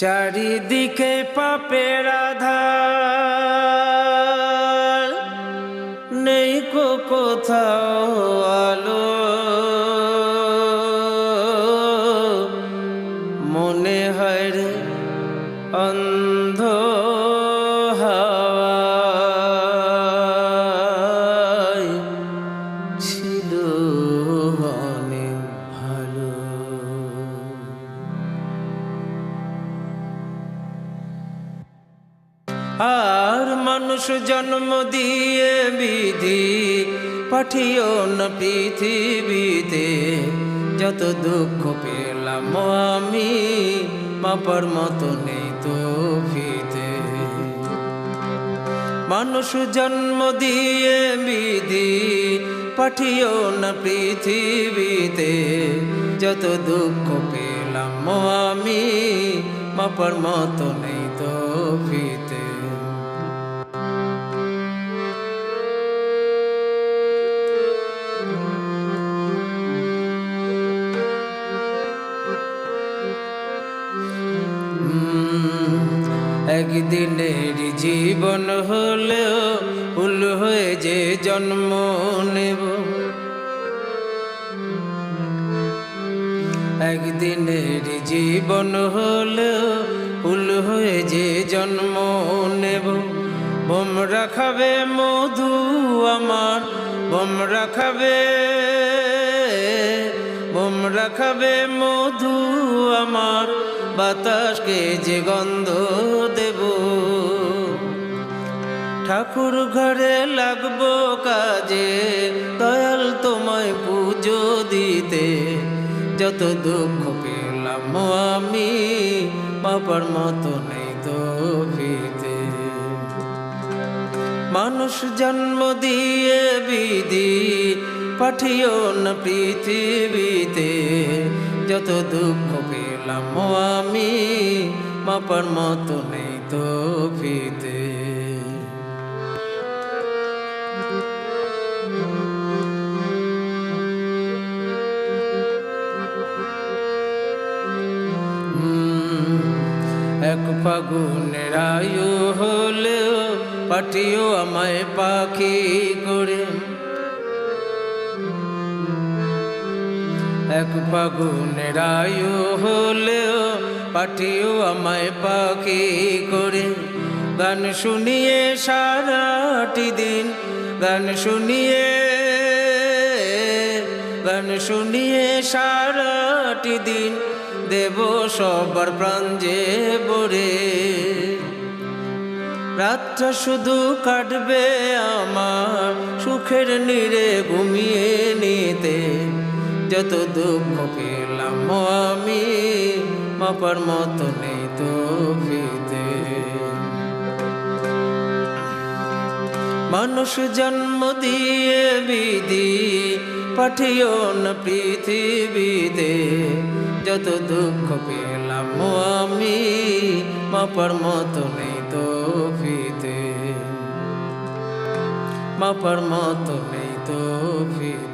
চারিদিকে পাপের আধার, নেই কোথাও আলো। মনে হয় রে অন্ধ হাওয়ায় ছিল অনেক ভালো। আর মানুষ জন্ম দিয়ে বিধি পাঠিও না পৃথিবীতে। যত দুঃখ পেলাম আমি মাপার মতো নেই তো ফিতে। মানুষ জন্ম দিয়ে বিধি পাঠিও না পৃথিবীতে। যত দুঃখ পেলাম আমি মাপার মতো নেই তো ফিতে। একদিনের জীবন হলেও ভুল হয়ে যে জন্ম নেব। একদিনের জীবন হলেও ভুল হয়ে যে জন্ম নেব। ভোমরা খাবে মধু আমার, ভোমরা খাবে, ভোমরা খাবে মধু আমার। বাতাসকে যে গন্ধ দেব, ঠাকুর ঘরে লাগবো কাজে, দয়াল তোমায় পুজো দিতে। যত দুঃখ পেলাম আমি মাপার মতো নেই তো ফিতে। মানুষ জন্ম দিয়ে বিধি পাঠিও না পৃথিবীতে। যত দুঃখ পেলাম আমি মাপার মতো নেই তো ফিতে। এক ফাগুনের আয়ু হলেও পাঠিও আমায় পাখি করে। এক ফাগুনের আয়ু হলেও পাঠিও আমায় পাখি করে। গান শুনিয়ে সারাটি দিন, গান শুনিয়ে, গান শুনিয়ে সারাটি দিন দেব সবার প্রাণ যে ভরে। রাতটা শুধু কাটবে আমার সুখের নীড়ে ঘুমিয়ে নিতে। যত দুঃখ পেলাম আমি মাপার মতো নেই তো ফিতে। মানুষ জন্ম দিয়ে বিধি পাঠিও না পৃথিবীতে। যত দুঃখ পেলাম আমি মাপার মতো নেই তো ফিতে, মাপার মতো নেই তো ফিতে।